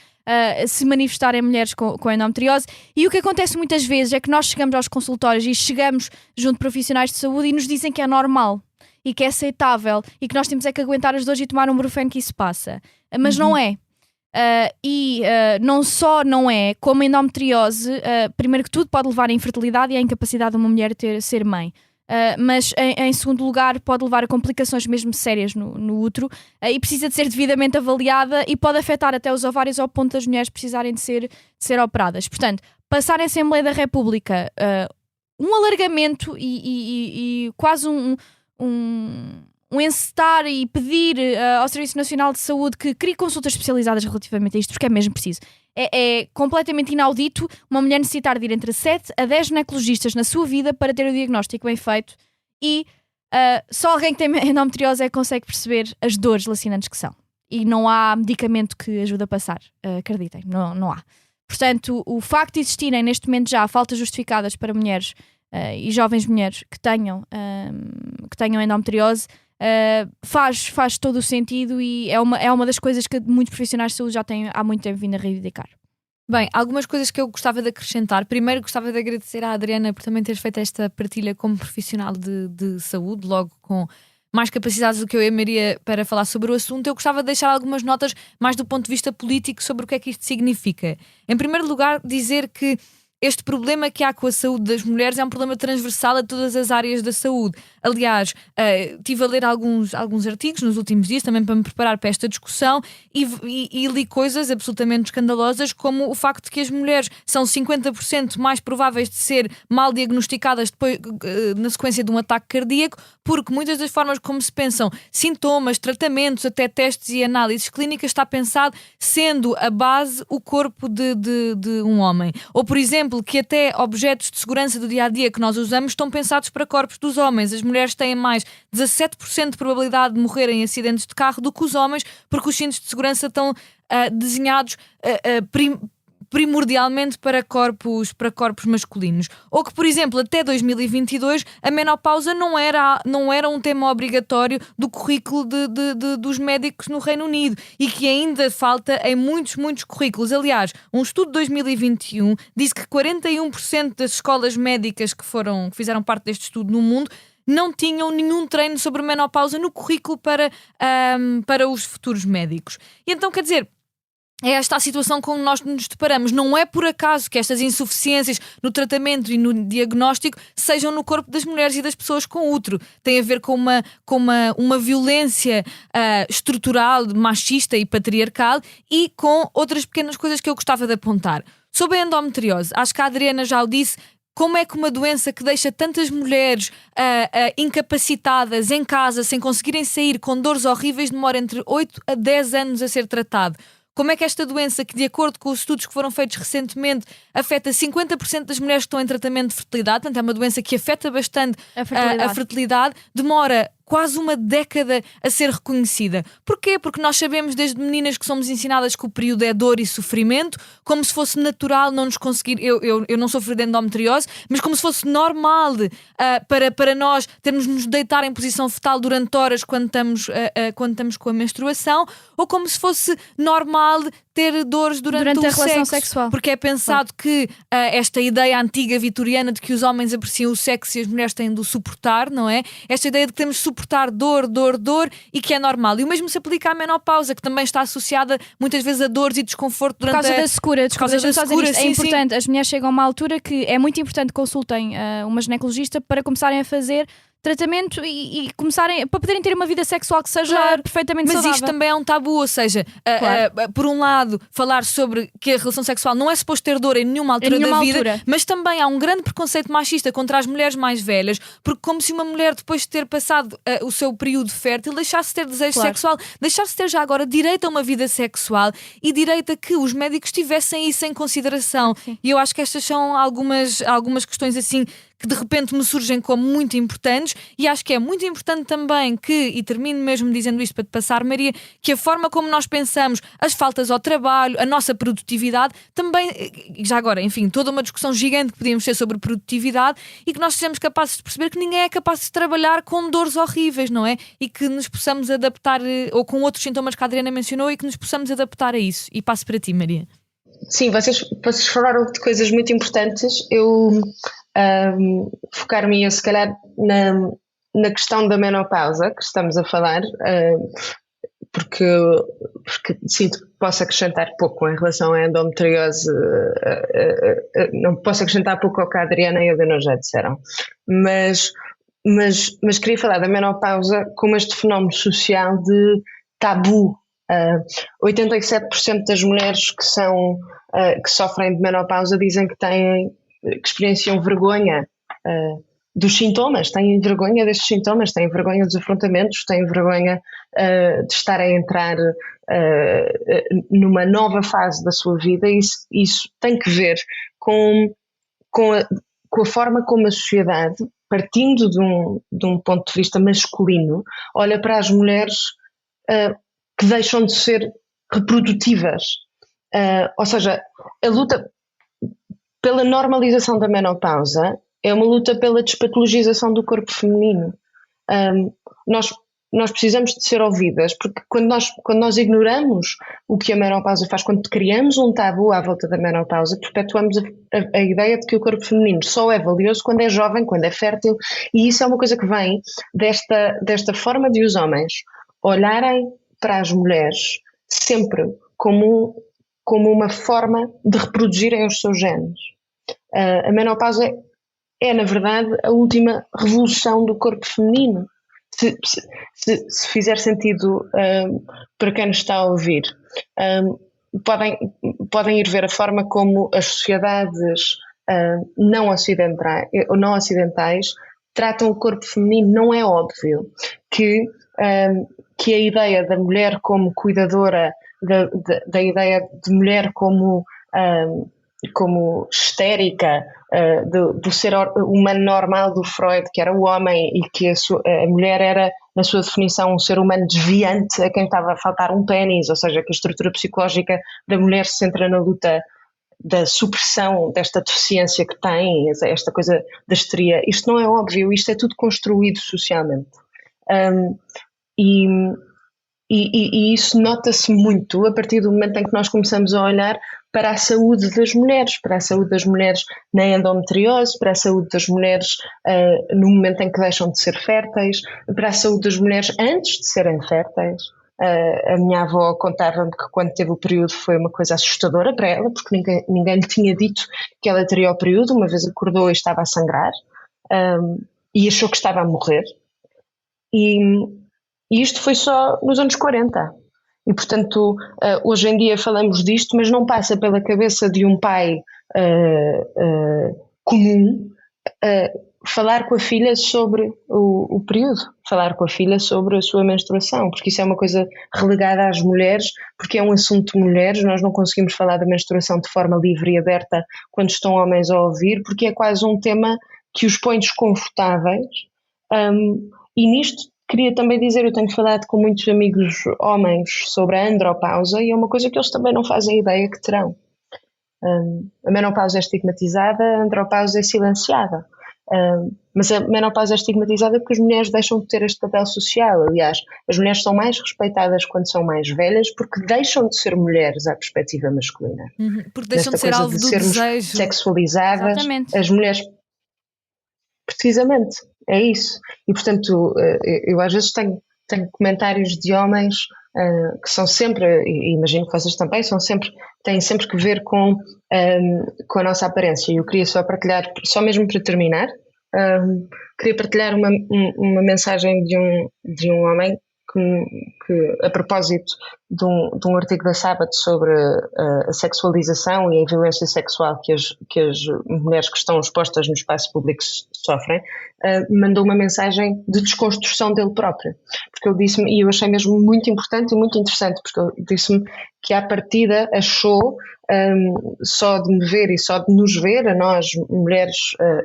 se manifestar em mulheres com endometriose. E o que acontece muitas vezes é que nós chegamos aos consultórios e chegamos junto de profissionais de saúde e nos dizem que é normal e que é aceitável e que nós temos é que aguentar as dores e tomar um Brufen que isso passa. Mas não é. Não só não é, como a endometriose, primeiro que tudo, pode levar à infertilidade e à incapacidade de uma mulher ser mãe. Mas em segundo lugar pode levar a complicações mesmo sérias no útero e precisa de ser devidamente avaliada e pode afetar até os ovários ao ponto das mulheres precisarem de ser operadas. Portanto, passar em Assembleia da República um alargamento e quase um encetar e pedir ao Serviço Nacional de Saúde que crie consultas especializadas relativamente a isto, porque é mesmo preciso. É completamente inaudito uma mulher necessitar de ir entre 7 a 10 ginecologistas na sua vida para ter o diagnóstico bem feito e só alguém que tem endometriose é que consegue perceber as dores lacinantes que são. E não há medicamento que ajude a passar, acreditem, não há. Portanto, o facto de existirem neste momento já faltas justificadas para mulheres e jovens mulheres que tenham endometriose faz todo o sentido e é uma das coisas que muitos profissionais de saúde já têm há muito tempo vindo a reivindicar. Bem, algumas coisas que eu gostava de acrescentar. Primeiro, gostava de agradecer à Adriana por também ter feito esta partilha como profissional de saúde, logo com mais capacidades do que eu e a Maria para falar sobre o assunto. Eu gostava de deixar algumas notas mais do ponto de vista político sobre o que é que isto significa. Em primeiro lugar, dizer que este problema que há com a saúde das mulheres é um problema transversal a todas as áreas da saúde. Aliás, estive a ler alguns artigos nos últimos dias também para me preparar para esta discussão e li coisas absolutamente escandalosas, como o facto de que as mulheres são 50% mais prováveis de ser mal diagnosticadas depois, na sequência de um ataque cardíaco, porque muitas das formas como se pensam sintomas, tratamentos, até testes e análises clínicas está pensado sendo a base o corpo de um homem. Ou, por exemplo, que até objetos de segurança do dia-a-dia que nós usamos estão pensados para corpos dos homens. As mulheres têm mais 17% de probabilidade de morrer em acidentes de carro do que os homens, porque os cintos de segurança estão desenhados primordialmente para corpos masculinos. Ou que, por exemplo, até 2022 a menopausa não era um tema obrigatório do currículo dos médicos no Reino Unido e que ainda falta em muitos currículos. Aliás, um estudo de 2021 disse que 41% das escolas médicas que fizeram parte deste estudo no mundo não tinham nenhum treino sobre menopausa no currículo para os futuros médicos. E então, quer dizer, é esta a situação com que nós nos deparamos. Não é por acaso que estas insuficiências no tratamento e no diagnóstico sejam no corpo das mulheres e das pessoas com útero. Tem a ver com uma violência estrutural, machista e patriarcal e com outras pequenas coisas que eu gostava de apontar. Sobre a endometriose, acho que a Adriana já o disse. Como é que uma doença que deixa tantas mulheres incapacitadas em casa, sem conseguirem sair, com dores horríveis, demora entre 8 a 10 anos a ser tratado? Como é que esta doença, que de acordo com os estudos que foram feitos recentemente, afeta 50% das mulheres que estão em tratamento de fertilidade, portanto é uma doença que afeta bastante a fertilidade, demora quase uma década a ser reconhecida. Porquê? Porque nós sabemos desde meninas que somos ensinadas que o período é dor e sofrimento, como se fosse natural não nos conseguir... Eu não sofro de endometriose, mas como se fosse normal para nós termos de nos deitar em posição fetal durante horas quando estamos com a menstruação, ou como se fosse normal ter dores durante o a relação sexo, sexual. porque é pensado que esta ideia antiga vitoriana de que os homens apreciam o sexo e as mulheres têm de o suportar, não é? Esta ideia de que temos de suportar dor e que é normal. E o mesmo se aplica à menopausa, que também está associada muitas vezes a dores e desconforto durante por causa da secura. É importante, sim. As mulheres chegam a uma altura que é muito importante que consultem uma ginecologista para começarem a fazer tratamento e começarem para poderem ter uma vida sexual que seja perfeitamente saudável. Mas isto também é um tabu, ou seja, por um lado, falar sobre que a relação sexual não é suposto ter dor em nenhuma altura da vida, mas também há um grande preconceito machista contra as mulheres mais velhas, porque como se uma mulher, depois de ter passado o seu período fértil, deixasse de ter desejo sexual, deixasse de ter já agora direito a uma vida sexual e direito a que os médicos tivessem isso em consideração. Sim. E eu acho que estas são algumas questões assim que de repente me surgem como muito importantes, e acho que é muito importante também que, e termino mesmo dizendo isto para te passar, Maria, que a forma como nós pensamos as faltas ao trabalho, a nossa produtividade, também, já agora, enfim, toda uma discussão gigante que podíamos ter sobre produtividade, e que nós sejamos capazes de perceber que ninguém é capaz de trabalhar com dores horríveis, não é? E que nos possamos adaptar, ou com outros sintomas que a Adriana mencionou, e que nos possamos adaptar a isso. E passo para ti, Maria. Sim, vocês falaram de coisas muito importantes. Eu focar-me, se calhar, na questão da menopausa que estamos a falar, porque sinto que posso acrescentar pouco em relação à endometriose, não posso acrescentar pouco ao que a Adriana e a Leonor já disseram, mas queria falar da menopausa como este fenómeno social de tabu. 87% das mulheres que sofrem de menopausa dizem que experienciam vergonha dos sintomas, têm vergonha destes sintomas, têm vergonha dos afrontamentos, têm vergonha de estar a entrar numa nova fase da sua vida. Isso tem que ver com a forma como a sociedade, partindo de um ponto de vista masculino, olha para as mulheres que deixam de ser reprodutivas. Ou seja, a luta pela normalização da menopausa é uma luta pela despatologização do corpo feminino. Nós precisamos de ser ouvidas, porque quando nós ignoramos o que a menopausa faz, quando criamos um tabu à volta da menopausa, perpetuamos a ideia de que o corpo feminino só é valioso quando é jovem, quando é fértil, e isso é uma coisa que vem desta forma de os homens olharem para as mulheres sempre como uma forma de reproduzirem os seus genes. A menopausa é, na verdade, a última revolução do corpo feminino. Se fizer sentido para quem nos está a ouvir, podem ir ver a forma como as sociedades não ocidentais tratam o corpo feminino. Não é óbvio que a ideia da mulher como cuidadora, da ideia de mulher como histérica, do ser humano normal do Freud, que era o homem, e que a mulher era, na sua definição, um ser humano desviante a quem estava a faltar um pénis, ou seja, que a estrutura psicológica da mulher se centra na luta da supressão desta deficiência que tem, esta coisa da histeria. Isto não é óbvio, isto é tudo construído socialmente. E isso nota-se muito a partir do momento em que nós começamos a olhar para a saúde das mulheres na endometriose, para a saúde das mulheres no momento em que deixam de ser férteis, para a saúde das mulheres antes de serem férteis. A minha avó contava-me que quando teve o período foi uma coisa assustadora para ela, porque ninguém lhe tinha dito que ela teria o período. Uma vez acordou e estava a sangrar, e achou que estava a morrer. E isto foi só nos anos 40. E, portanto, hoje em dia falamos disto, mas não passa pela cabeça de um pai comum falar com a filha sobre o período, falar com a filha sobre a sua menstruação, porque isso é uma coisa relegada às mulheres, porque é um assunto de mulheres. Nós não conseguimos falar da menstruação de forma livre e aberta quando estão homens a ouvir, porque é quase um tema que os põe desconfortáveis. E nisto queria também dizer, eu tenho falado com muitos amigos homens sobre a andropausa, e é uma coisa que eles também não fazem ideia que terão. A menopausa é estigmatizada, a andropausa é silenciada. Mas a menopausa é estigmatizada porque as mulheres deixam de ter este papel social. Aliás, as mulheres são mais respeitadas quando são mais velhas, porque deixam de ser mulheres à perspectiva masculina. Porque deixam de ser alvo do desejo. Sexualizadas. Exatamente. As mulheres... Precisamente, é isso. E, portanto, eu às vezes tenho comentários de homens que são sempre, e imagino que vocês também, têm sempre que ver com a nossa aparência. E eu queria só partilhar, só mesmo para terminar, queria partilhar uma mensagem de um homem que a propósito de um artigo da Sábado sobre a sexualização e a violência sexual que as mulheres que estão expostas no espaço público sofrem, mandou uma mensagem de desconstrução dele próprio. Porque ele disse-me, e eu achei mesmo muito importante e muito interessante, porque ele disse-me que à partida achou, só de me ver e só de nos ver, a nós, mulheres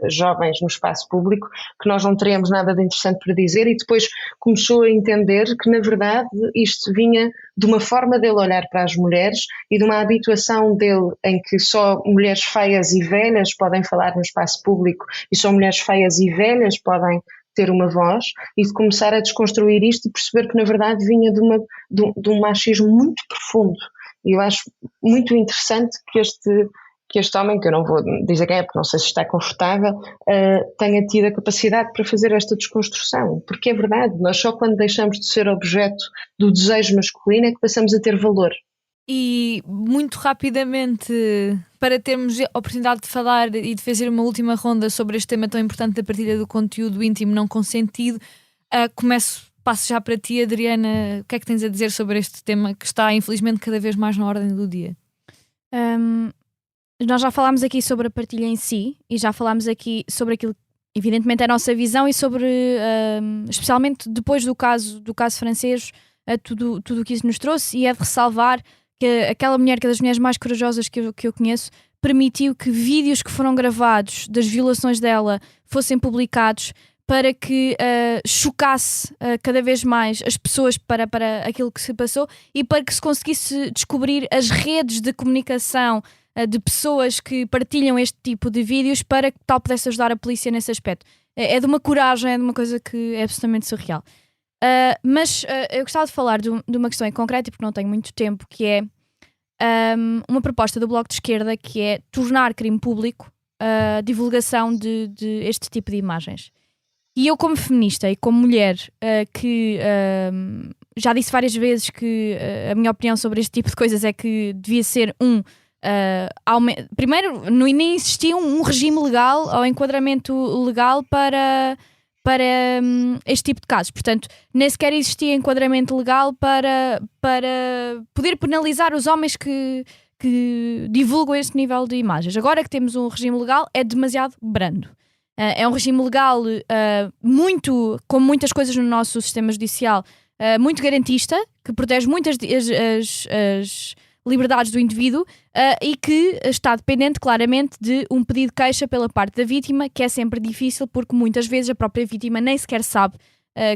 jovens no espaço público, que nós não teríamos nada de interessante para dizer, e depois começou a entender que, na verdade, isto vinha de uma forma dele olhar para as mulheres e de uma habituação dele em que só mulheres feias e velhas podem falar no espaço público e só mulheres feias e velhas podem ter uma voz, e de começar a desconstruir isto e perceber que, na verdade, vinha de um machismo muito profundo. E eu acho muito interessante que este homem, que eu não vou dizer quem é, porque não sei se está confortável, tenha tido a capacidade para fazer esta desconstrução. Porque é verdade, nós só quando deixamos de ser objeto do desejo masculino é que passamos a ter valor. E muito rapidamente, para termos a oportunidade de falar e de fazer uma última ronda sobre este tema tão importante da partilha do conteúdo íntimo não consentido, passo já para ti, Adriana. O que é que tens a dizer sobre este tema que está infelizmente cada vez mais na ordem do dia? Nós já falámos aqui sobre a partilha em si e já falámos aqui sobre aquilo que evidentemente é a nossa visão e sobre, especialmente depois do caso francês, tudo o que isso nos trouxe, e é de ressalvar que aquela mulher, que é das mulheres mais corajosas que eu conheço, permitiu que vídeos que foram gravados das violações dela fossem publicados para que chocasse cada vez mais as pessoas para aquilo que se passou e para que se conseguisse descobrir as redes de comunicação de pessoas que partilham este tipo de vídeos para que tal pudesse ajudar a polícia nesse aspecto. É de uma coragem, é de uma coisa que é absolutamente surreal. Mas eu gostava de falar de uma questão em concreto, porque não tenho muito tempo, que é uma proposta do Bloco de Esquerda, que é tornar crime público a divulgação de este tipo de imagens. E eu, como feminista e como mulher, que já disse várias vezes que a minha opinião sobre este tipo de coisas é que devia ser primeiro, nem existia um regime legal ou enquadramento legal para este tipo de casos. Portanto, nem sequer existia enquadramento legal para poder penalizar os homens que divulgam este nível de imagens. Agora que temos um regime legal, é demasiado brando. É um regime legal como muitas coisas no nosso sistema judicial, muito garantista, que protege muito as liberdades do indivíduo, e que está dependente claramente de um pedido de queixa pela parte da vítima, que é sempre difícil porque muitas vezes a própria vítima nem sequer sabe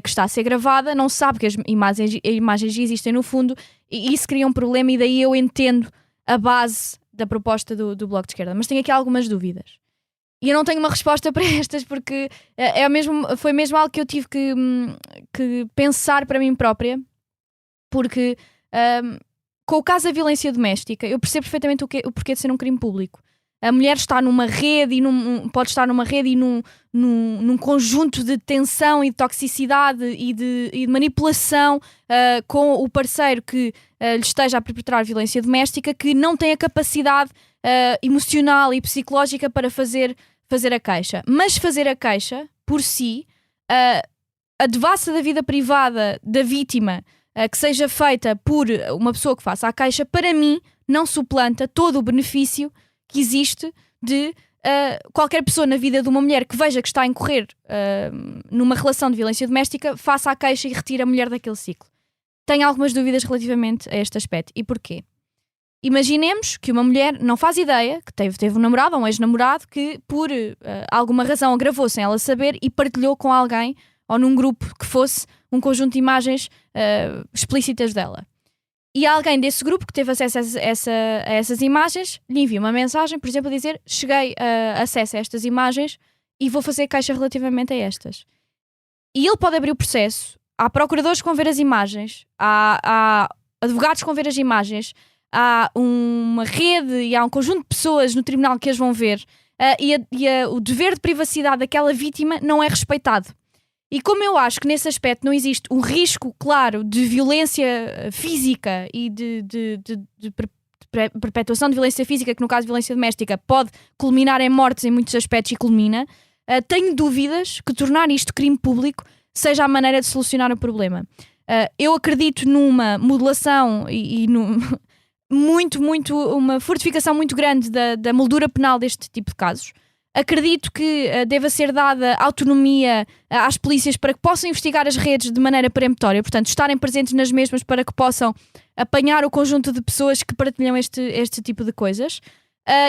que está a ser gravada, não sabe que as imagens existem no fundo, e isso cria um problema, e daí eu entendo a base da proposta do Bloco de Esquerda. Mas tenho aqui algumas dúvidas. E eu não tenho uma resposta para estas, porque foi mesmo algo que eu tive que pensar para mim própria, porque com o caso da violência doméstica, eu percebo perfeitamente o porquê de ser um crime público. A mulher está numa rede, pode estar numa rede e num conjunto de tensão e de toxicidade e de manipulação com o parceiro que lhe esteja a perpetrar violência doméstica, que não tem a capacidade emocional e psicológica para fazer a queixa. Mas fazer a queixa, por si, a devassa da vida privada da vítima, que seja feita por uma pessoa que faça a queixa, para mim, não suplanta todo o benefício que existe de qualquer pessoa na vida de uma mulher que veja que está a incorrer numa relação de violência doméstica, faça a queixa e retire a mulher daquele ciclo. Tenho algumas dúvidas relativamente a este aspecto. E porquê? Imaginemos que uma mulher não faz ideia, que teve um namorado ou um ex-namorado que por alguma razão agravou sem ela saber e partilhou com alguém ou num grupo que fosse um conjunto de imagens explícitas dela. E alguém desse grupo que teve acesso a essas imagens lhe envia uma mensagem, por exemplo, a dizer: cheguei a acesso a estas imagens e vou fazer queixa relativamente a estas. E ele pode abrir o processo. Há procuradores que vão ver as imagens, há advogados que vão ver as imagens, há uma rede e há um conjunto de pessoas no tribunal que as vão ver, o dever de privacidade daquela vítima não é respeitado. E como eu acho que nesse aspecto não existe um risco claro de violência física e de perpetuação de violência física, que no caso de violência doméstica pode culminar em mortes em muitos aspectos e culmina, tenho dúvidas que tornar isto crime público seja a maneira de solucionar o problema. Eu acredito numa modelação e uma fortificação muito grande da moldura penal deste tipo de casos. Acredito que deva ser dada autonomia às polícias para que possam investigar as redes de maneira peremptória, portanto, estarem presentes nas mesmas para que possam apanhar o conjunto de pessoas que partilham este tipo de coisas,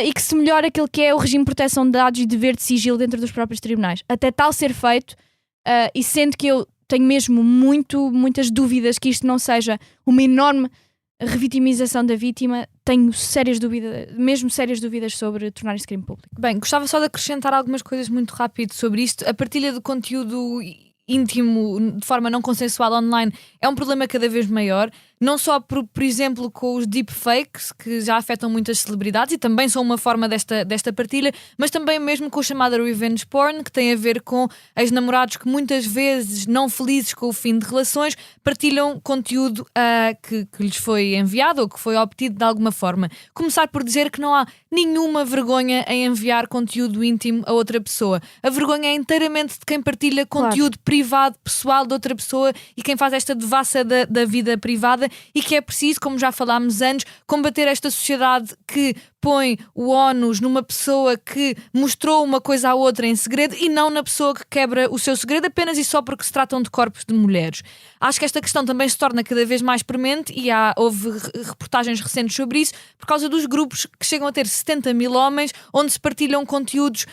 e que se melhore aquilo que é o regime de proteção de dados e dever de sigilo dentro dos próprios tribunais. Até tal ser feito, e sendo que eu tenho mesmo muitas dúvidas que isto não seja uma enorme revitimização da vítima, tenho sérias dúvidas sobre tornar isto crime público. Bem, gostava só de acrescentar algumas coisas muito rápido sobre isto. A partilha de conteúdo íntimo de forma não consensual online é um problema cada vez maior, não só por exemplo com os deepfakes, que já afetam muitas celebridades e também são uma forma desta partilha, mas também mesmo com o chamado revenge porn, que tem a ver com ex-namorados que muitas vezes, não felizes com o fim de relações, partilham conteúdo que lhes foi enviado ou que foi obtido de alguma forma. Começar por dizer que não há nenhuma vergonha em enviar conteúdo íntimo a outra pessoa. A vergonha é inteiramente de quem partilha conteúdo privado, pessoal de outra pessoa, e quem faz esta devassa da vida privada, e que é preciso, como já falámos antes, combater esta sociedade que põe o ónus numa pessoa que mostrou uma coisa à outra em segredo e não na pessoa que quebra o seu segredo apenas e só porque se tratam de corpos de mulheres. Acho que esta questão também se torna cada vez mais premente e houve reportagens recentes sobre isso, por causa dos grupos que chegam a ter 70 mil homens, onde se partilham conteúdos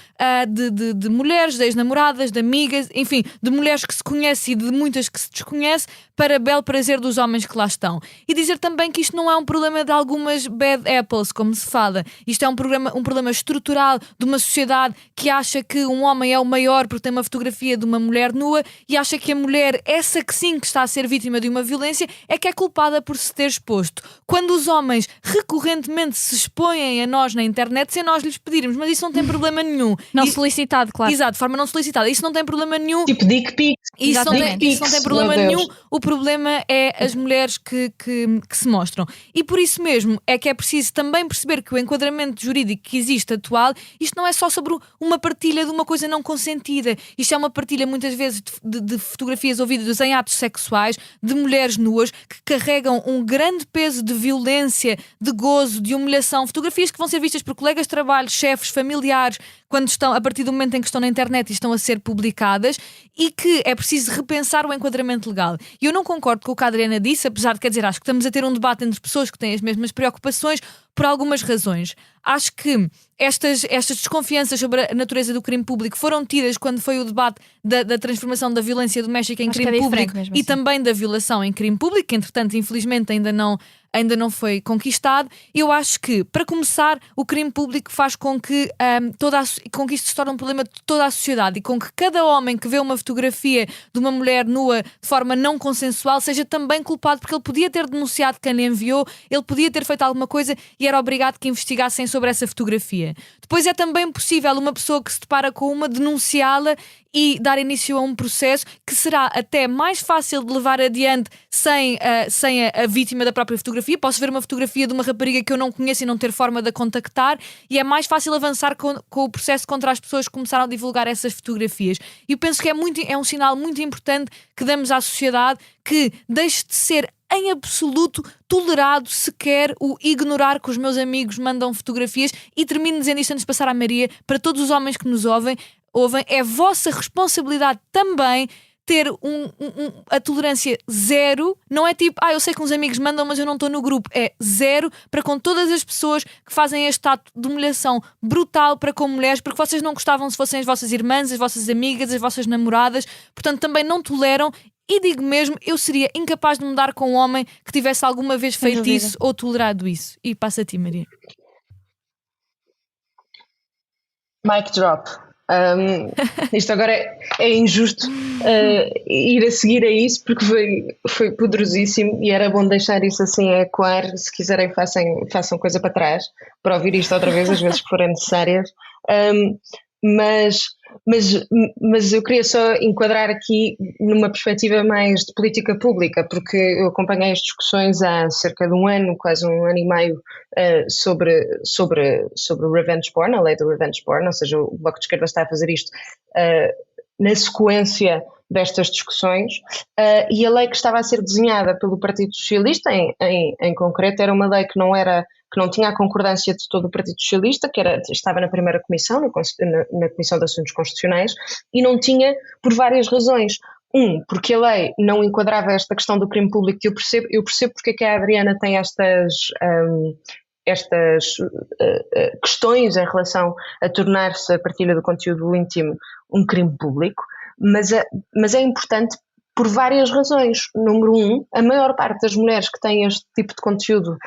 de mulheres, de ex-namoradas, de amigas, enfim, de mulheres que se conhecem e de muitas que se desconhece, para belo prazer dos homens que lá estão. E dizer também que isto não é um problema de algumas bad apples, como se fala. Isto é um problema estrutural de uma sociedade que acha que um homem é o maior porque tem uma fotografia de uma mulher nua, e acha que a mulher, essa que sim que está a ser vítima de uma violência, é que é culpada por se ter exposto. Quando os homens recorrentemente se expõem a nós na internet sem nós lhes pedirmos, mas isso não tem problema nenhum. Não solicitado, claro. Exato, de forma não solicitada. Isso não tem problema nenhum. Tipo dick pics. Isso não tem problema nenhum. O problema é as mulheres que se mostram. E por isso mesmo é que é preciso também perceber que o enquadramento jurídico que existe atual, isto não é só sobre uma partilha de uma coisa não consentida. Isto é uma partilha muitas vezes de fotografias ou vídeos em atos sexuais de mulheres nuas que carregam um grande peso de violência, de gozo, de humilhação. Fotografias que vão ser vistas por colegas de trabalho, chefes, familiares, quando estão, a partir do momento em que estão na internet e estão a ser publicadas, e que é preciso repensar o enquadramento legal. E eu não concordo com o que a Adriana disse, apesar de, quer dizer, acho que estamos a ter um debate entre pessoas que têm as mesmas preocupações por algumas razões. Acho que estas desconfianças sobre a natureza do crime público foram tidas quando foi o debate da transformação da violência doméstica em crime público e assim. também da violação em crime público, que entretanto infelizmente ainda não foi conquistado. Eu acho que, para começar, o crime público faz com que com que isto se torne um problema de toda a sociedade, e com que cada homem que vê uma fotografia de uma mulher nua de forma não consensual seja também culpado, porque ele podia ter denunciado quem lhe enviou, ele podia ter feito alguma coisa e era obrigado que investigassem sobre essa fotografia. Depois é também possível uma pessoa que se depara com uma denunciá-la e dar início a um processo que será até mais fácil de levar adiante sem a vítima da própria fotografia. Posso ver uma fotografia de uma rapariga que eu não conheço e não ter forma de a contactar, e é mais fácil avançar com o processo contra as pessoas que começaram a divulgar essas fotografias. E eu penso que é um sinal muito importante que damos à sociedade, que deixe de ser em absoluto tolerado sequer o ignorar que os meus amigos mandam fotografias. E termino dizendo isto antes de passar à Maria, para todos os homens que nos ouvem, é vossa responsabilidade também ter a tolerância zero. Não é tipo, eu sei que uns amigos mandam, mas eu não estou no grupo. É zero para com todas as pessoas que fazem este ato de humilhação brutal para com mulheres, porque vocês não gostavam se fossem as vossas irmãs, as vossas amigas, as vossas namoradas. Portanto, também não toleram. E digo mesmo, eu seria incapaz de mudar com um homem que tivesse alguma vez feito isso ou tolerado isso. E passa a ti, Maria. Mic drop. Isto agora é injusto ir a seguir a isso, porque foi poderosíssimo, e era bom deixar isso assim a ecoar. Se quiserem, façam coisa para trás para ouvir isto outra vez, às vezes que forem necessárias. Mas eu queria só enquadrar aqui numa perspectiva mais de política pública, porque eu acompanhei as discussões há cerca de um ano, quase um ano e meio, sobre o revenge porn, a lei do revenge porn, ou seja, o Bloco de Esquerda está a fazer isto na sequência destas discussões, e a lei que estava a ser desenhada pelo Partido Socialista, em concreto, era uma lei que não tinha a concordância de todo o Partido Socialista, estava na primeira comissão, na Comissão de Assuntos Constitucionais, e não tinha por várias razões. Porque a lei não enquadrava esta questão do crime público, que eu percebo porque é que a Adriana tem estas questões em relação a tornar-se a partilha do conteúdo íntimo um crime público, mas é importante por várias razões. Número 1, a maior parte das mulheres que têm este tipo de conteúdo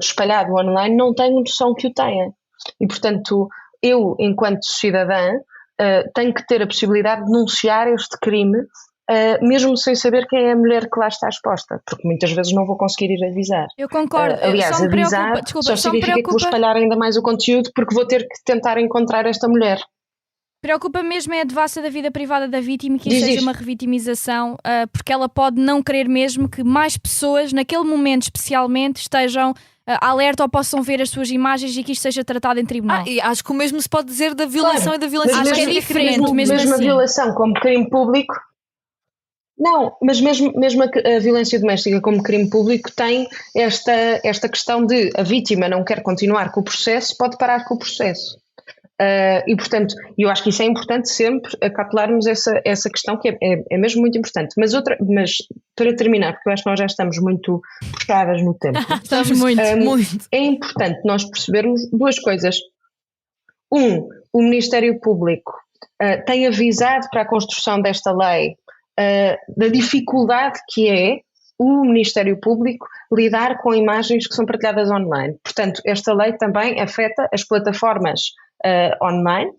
espalhado online não têm noção que o têm. E, portanto, eu, enquanto cidadã, tenho que ter a possibilidade de denunciar este crime, mesmo sem saber quem é a mulher que lá está exposta, porque muitas vezes não vou conseguir ir avisar. Eu concordo. Aliás, só me avisar preocupa, desculpa, só significa que vou espalhar ainda mais o conteúdo, porque vou ter que tentar encontrar esta mulher. Preocupa mesmo é a devassa da vida privada da vítima e que isso Diz seja isto. uma revitimização, porque ela pode não querer mesmo que mais pessoas, naquele momento especialmente, estejam alerta ou possam ver as suas imagens e que isto seja tratado em tribunal. E acho que o mesmo se pode dizer da violação e da violência Mas doméstica. é diferente, mesmo a assim. violação como crime público. Não, mas mesmo a violência doméstica como crime público tem esta questão de a vítima não quer continuar com o processo, pode parar com o processo. E, portanto, eu acho que isso é importante sempre acautelarmos essa questão, que é mesmo muito importante. Mas para terminar, porque eu acho que nós já estamos muito puxadas no tempo. Estamos muito. É importante nós percebermos duas coisas. O Ministério Público tem avisado para a construção desta lei da dificuldade que é o Ministério Público lidar com imagens que são partilhadas online. Portanto, esta lei também afeta as plataformas online,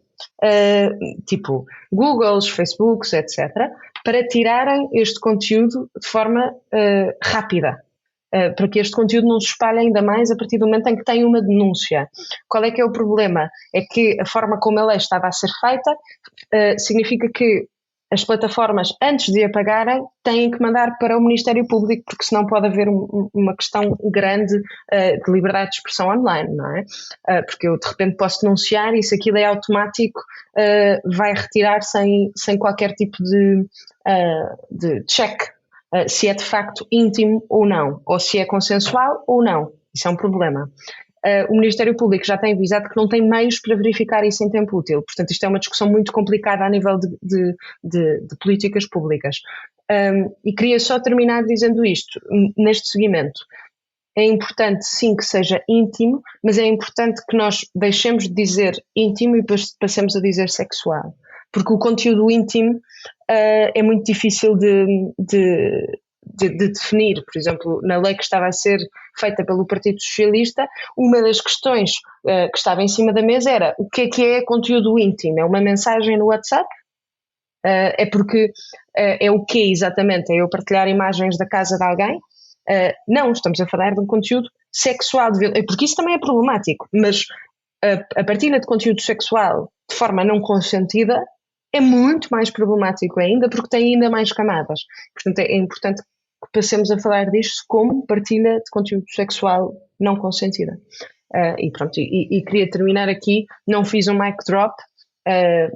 tipo Googles, Facebooks, etc., para tirarem este conteúdo de forma rápida, para que este conteúdo não se espalhe ainda mais a partir do momento em que tem uma denúncia. Qual é que é o problema? É que a forma como a lei estava a ser feita significa que as plataformas, antes de apagarem, têm que mandar para o Ministério Público, porque senão pode haver uma questão grande de liberdade de expressão online, não é? Porque eu de repente posso denunciar e se aquilo é automático, vai retirar sem qualquer tipo de check, se é de facto íntimo ou não, ou se é consensual ou não. Isso é um problema. O Ministério Público já tem avisado que não tem meios para verificar isso em tempo útil. Portanto, isto é uma discussão muito complicada a nível de políticas públicas. E queria só terminar dizendo isto, neste seguimento. É importante, sim, que seja íntimo, mas é importante que nós deixemos de dizer íntimo e passemos a dizer sexual. Porque o conteúdo íntimo é muito difícil de definir. Por exemplo, na lei que estava a ser feita pelo Partido Socialista, uma das questões que estava em cima da mesa era o que é conteúdo íntimo? É uma mensagem no WhatsApp? É porque é o que exatamente? É eu partilhar imagens da casa de alguém? Não, estamos a falar de um conteúdo sexual, porque isso também é problemático, mas a partilha de conteúdo sexual de forma não consentida é muito mais problemático ainda, porque tem ainda mais camadas. Portanto, é importante que passemos a falar disto como partilha de conteúdo sexual não consentida. E pronto, e queria terminar aqui, não fiz um mic drop,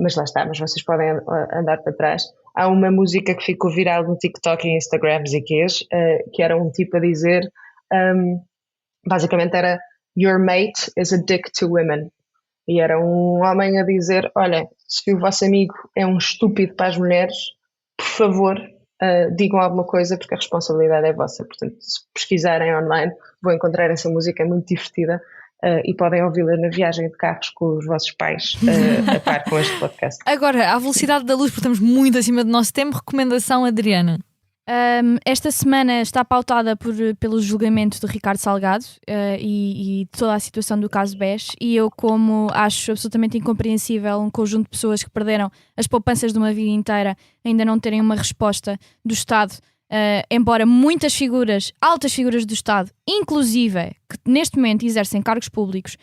mas lá está, mas vocês podem andar para trás. Há uma música que ficou viral no TikTok e Instagram, que era um tipo a dizer, basicamente era "Your mate is a dick to women". E era um homem a dizer, olha, se o vosso amigo é um estúpido para as mulheres, por favor, digam alguma coisa, porque a responsabilidade é vossa. Portanto, se pesquisarem online, vão encontrar essa música, é muito divertida, e podem ouvi-la na viagem de carros com os vossos pais, a par com este podcast. Agora, à velocidade da luz, porque estamos muito acima do nosso tempo, recomendação, Adriana? Esta semana está pautada pelo julgamento de Ricardo Salgado e toda a situação do caso BES, e eu, como acho absolutamente incompreensível um conjunto de pessoas que perderam as poupanças de uma vida inteira ainda não terem uma resposta do Estado, embora muitas figuras, altas figuras do Estado, inclusive que neste momento exercem cargos públicos,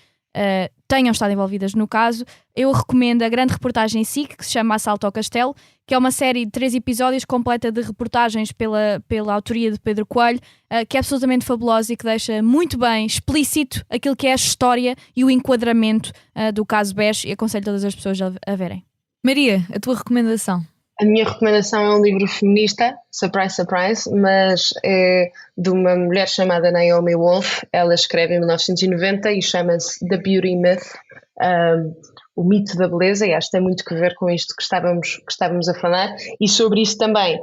tenham estado envolvidas no caso, eu recomendo a grande reportagem SIC, que se chama Assalto ao Castelo, que é uma série de 3 episódios completa de reportagens pela autoria de Pedro Coelho, que é absolutamente fabulosa e que deixa muito bem explícito aquilo que é a história e o enquadramento do caso BES, e aconselho todas as pessoas a verem. Maria, a tua recomendação? A minha recomendação é um livro feminista, surprise, surprise, mas é de uma mulher chamada Naomi Wolf. Ela escreve em 1990 e chama-se The Beauty Myth, o mito da beleza, e acho que tem muito que ver com isto que estávamos a falar. E sobre isso também,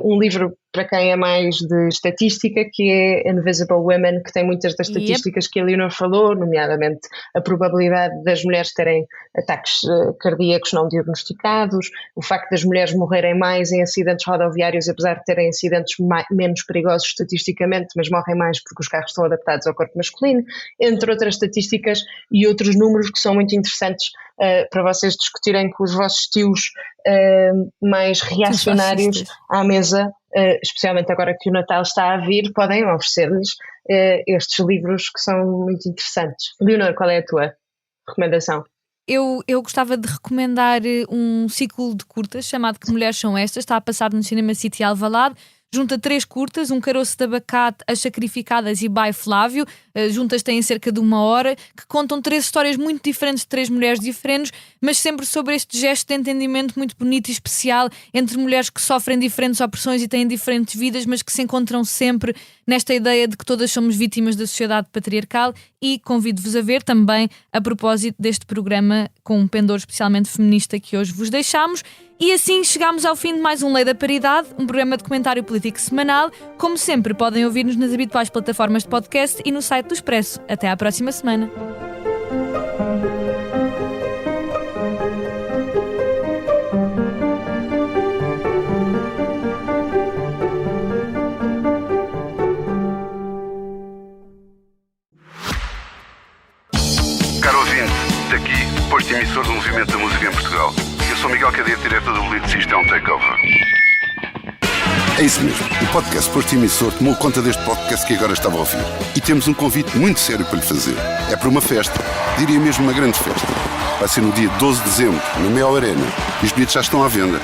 um livro para quem é mais de estatística, que é Invisible Women, que tem muitas das estatísticas que a Leonor falou, nomeadamente a probabilidade das mulheres terem ataques cardíacos não diagnosticados, o facto das mulheres morrerem mais em acidentes rodoviários, apesar de terem acidentes menos perigosos estatisticamente, mas morrem mais porque os carros estão adaptados ao corpo masculino, entre outras estatísticas e outros números que são muito interessantes para vocês discutirem com os vossos tios mais reacionários à mesa, especialmente agora que o Natal está a vir, podem oferecer-lhes estes livros que são muito interessantes. Leonor, qual é a tua recomendação? Eu gostava de recomendar um ciclo de curtas chamado Que Mulheres São Estas, está a passar no Cinema City Alvalade. Junta 3 curtas, Um Caroço de Abacate, As Sacrificadas e By Flávio. Juntas têm cerca de 1 hora, que contam 3 histórias muito diferentes de 3 mulheres diferentes, mas sempre sobre este gesto de entendimento muito bonito e especial entre mulheres que sofrem diferentes opressões e têm diferentes vidas, mas que se encontram sempre nesta ideia de que todas somos vítimas da sociedade patriarcal. E convido-vos a ver também, a propósito deste programa com um pendor especialmente feminista que hoje vos deixamos. E assim chegamos ao fim de mais um Lei da Paridade, um programa de comentário político semanal. Como sempre, podem ouvir-nos nas habituais plataformas de podcast e no site do Expresso. Até à próxima semana. Caro ouvinte, daqui, posto emissor do Movimento da Música em Portugal. Eu sou Miguel Cadeia, diretor do Blitz, isto é um takeover. É isso mesmo, o podcast Posto Emissor tomou conta deste podcast que agora estava a ouvir. E temos um convite muito sério para lhe fazer. É para uma festa, diria mesmo uma grande festa. Vai ser no dia 12 de dezembro, na Mel Arena. E os bilhetes já estão à venda.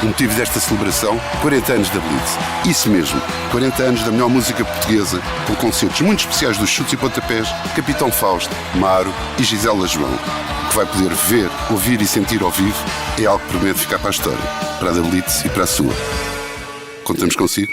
O motivo desta celebração, 40 anos da Blitz. Isso mesmo, 40 anos da melhor música portuguesa, com concertos muito especiais dos Chutes e Pontapés, Capitão Fausto, Maro e Gisela João. O que vai poder ver, ouvir e sentir ao vivo é algo que promete ficar para a história, para a da Blitz e para a sua. Contamos consigo?